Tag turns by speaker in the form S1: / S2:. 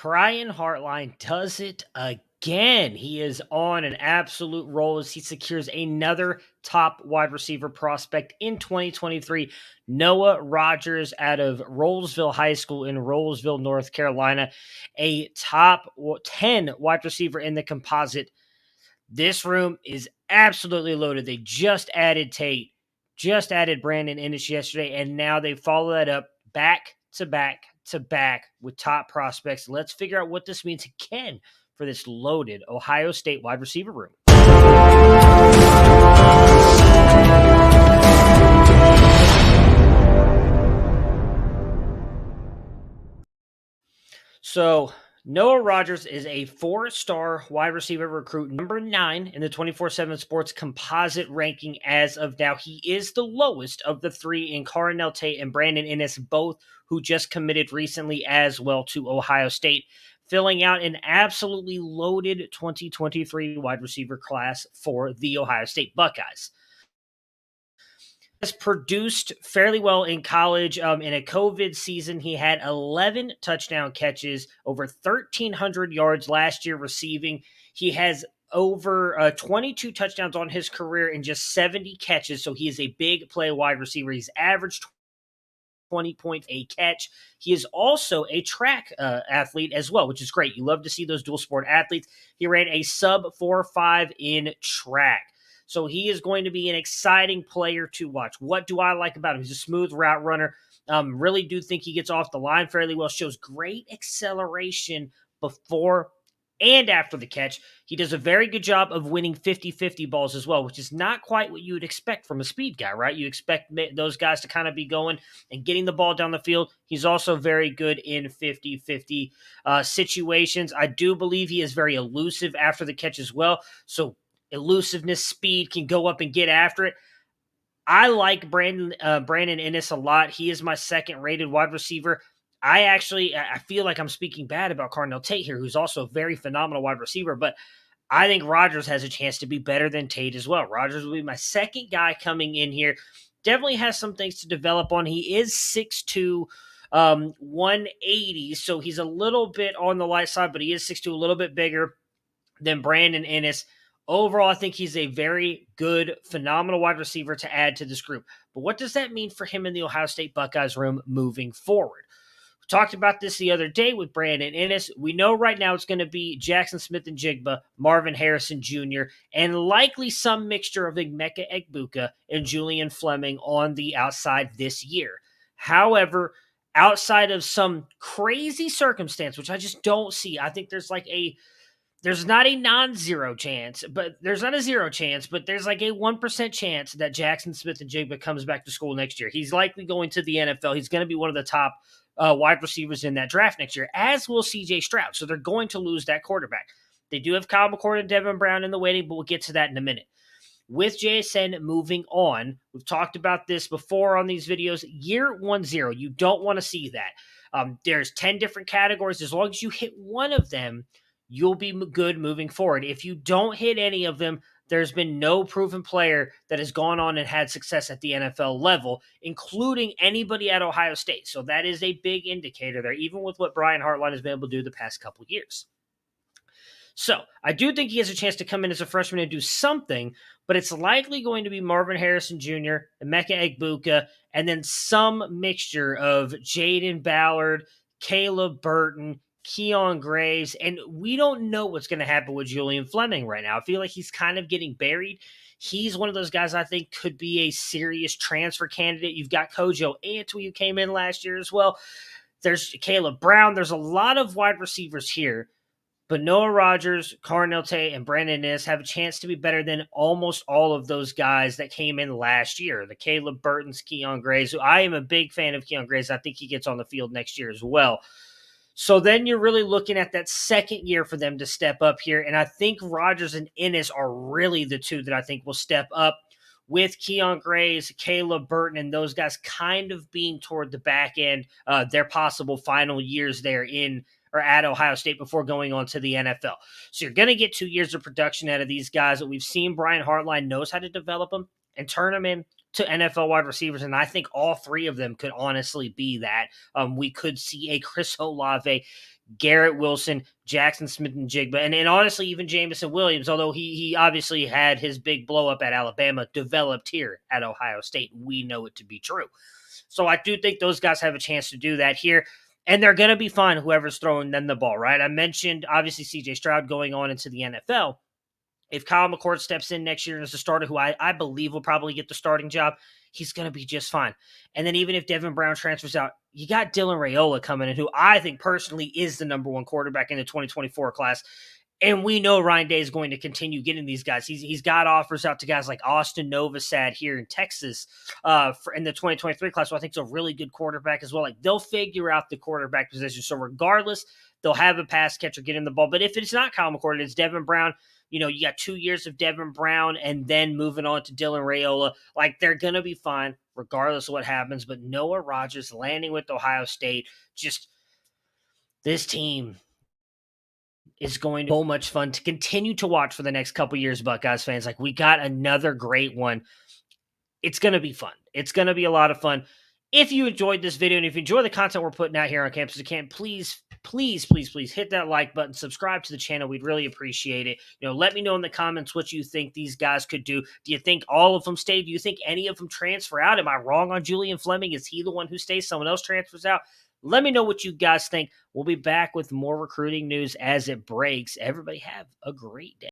S1: Brian Hartline does it again. He is on an absolute roll as he secures another top wide receiver prospect in 2023. Noah Rogers out of Rollsville High School in Rollsville, North Carolina, a top 10 wide receiver in the composite. This room is absolutely loaded. They just added Tate, just added Brandon Ennis yesterday, and now they follow that up back to back to back with top prospects. Let's figure out what this means again for this loaded Ohio State wide receiver room. So Noah Rogers is a 4-star wide receiver recruit, number 9 in the 24/7 Sports composite ranking as of now. He is the lowest of the 3 in Carnell Tate and Brandon Ennis, both who just committed recently as well to Ohio State, filling out an absolutely loaded 2023 wide receiver class for the Ohio State Buckeyes. Has produced fairly well in college. In a COVID season, he had 11 touchdown catches, over 1,300 yards last year receiving. He has over 22 touchdowns on his career in just 70 catches, so he is a big play wide receiver. He's averaged 20 points a catch. He is also a track athlete as well, which is great. You love to see those dual sport athletes. He ran a sub 4.5 in track. So he is going to be an exciting player to watch. What do I like about him? He's a smooth route runner. Really do think he gets off the line fairly well. Shows great acceleration before and after the catch. He does a very good job of winning 50-50 balls as well, which is not quite what you would expect from a speed guy, right? You expect those guys to kind of be going and getting the ball down the field. He's also very good in 50-50 situations. I do believe he is very elusive after the catch as well. So elusiveness, speed, can go up and get after it. I like Brandon Ennis a lot. He is my second-rated wide receiver. I feel like I'm speaking bad about Carnell Tate here, who's also a very phenomenal wide receiver, but I think Rogers has a chance to be better than Tate as well. Rogers will be my second guy coming in here. Definitely has some things to develop on. He is 6'2", 180, so he's a little bit on the light side, but he is 6'2", a little bit bigger than Brandon Ennis. Overall, I think he's a very good, phenomenal wide receiver to add to this group. But what does that mean for him in the Ohio State Buckeyes room moving forward? We talked about this the other day with Brandon Ennis. We know right now it's going to be Jackson Smith-Njigba, Marvin Harrison Jr., and likely some mixture of Emeka Egbuka and Julian Fleming on the outside this year. However, outside of some crazy circumstance, which I just don't see, I think there's not a non-zero chance, but there's not a 0 chance, but there's like a 1% chance that Jackson Smith-Njigba comes back to school next year. He's likely going to the NFL. He's going to be one of the top wide receivers in that draft next year, as will CJ Stroud. So they're going to lose that quarterback. They do have Kyle McCord and Devin Brown in the waiting, but we'll get to that in a minute. With JSN moving on, we've talked about this before on these videos, year 1-0, you don't want to see that. There's 10 different categories. As long as you hit one of them, you'll be good moving forward. If you don't hit any of them, there's been no proven player that has gone on and had success at the NFL level, including anybody at Ohio State. So that is a big indicator there, even with what Brian Hartline has been able to do the past couple of years. So I do think he has a chance to come in as a freshman and do something, but it's likely going to be Marvin Harrison Jr., Emeka Egbuka, and then some mixture of Jaden Ballard, Caleb Burton, Keon Graves, and we don't know what's going to happen with Julian Fleming right now. I feel like he's kind of getting buried. He's one of those guys I think could be a serious transfer candidate. You've got Kojo Antwi, who came in last year as well. There's Caleb Brown. There's a lot of wide receivers here. But Noah Rogers, Carnell Tate, and Brandon Ennis have a chance to be better than almost all of those guys that came in last year. The Caleb Burtons, Keon Graves, who I am a big fan of Keon Graves. I think he gets on the field next year as well. So then you're really looking at that second year for them to step up here. And I think Rogers and Ennis are really the two that I think will step up, with Keon Graves, Caleb Burton, and those guys kind of being toward the back end, their possible final years there in or at Ohio State before going on to the NFL. So you're going to get 2 years of production out of these guys that we've seen Brian Hartline knows how to develop them and turn them in to NFL wide receivers, and I think all three of them could honestly be that. We could see a Chris Olave, Garrett Wilson, Jackson Smith and Jigba, and honestly, even Jameson Williams, although he obviously had his big blow up at Alabama, developed here at Ohio State. We know it to be true. So I do think those guys have a chance to do that here. And they're going to be fine, whoever's throwing them the ball, right? I mentioned, obviously, CJ Stroud going on into the NFL. If Kyle McCord steps in next year as a starter, who I believe will probably get the starting job, he's going to be just fine. And then even if Devin Brown transfers out, you got Dylan Raiola coming in, who I think personally is the number one quarterback in the 2024 class. And we know Ryan Day is going to continue getting these guys. He's got offers out to guys like Austin Novosad here in Texas in the 2023 class, so I think it's a really good quarterback as well. Like, they'll figure out the quarterback position. So regardless, they'll have a pass catcher getting the ball. But if it's not Kyle McCord, it's Devin Brown. You got 2 years of Devin Brown and then moving on to Dylan Raiola. Like, they're going to be fine regardless of what happens. But Noah Rogers landing with Ohio State, just this team is going to be so much fun to continue to watch for the next couple years, Buckeyes fans. Like, we got another great one. It's going to be fun. It's going to be a lot of fun. If you enjoyed this video and if you enjoy the content we're putting out here on Campus to Camp, please hit that like button, subscribe to the channel. We'd really appreciate it. Let me know in the comments what you think these guys could do. Do you think all of them stay? Do you think any of them transfer out? Am I wrong on Julian Fleming? Is he the one who stays? Someone else transfers out? Let me know what you guys think. We'll be back with more recruiting news as it breaks. Everybody have a great day.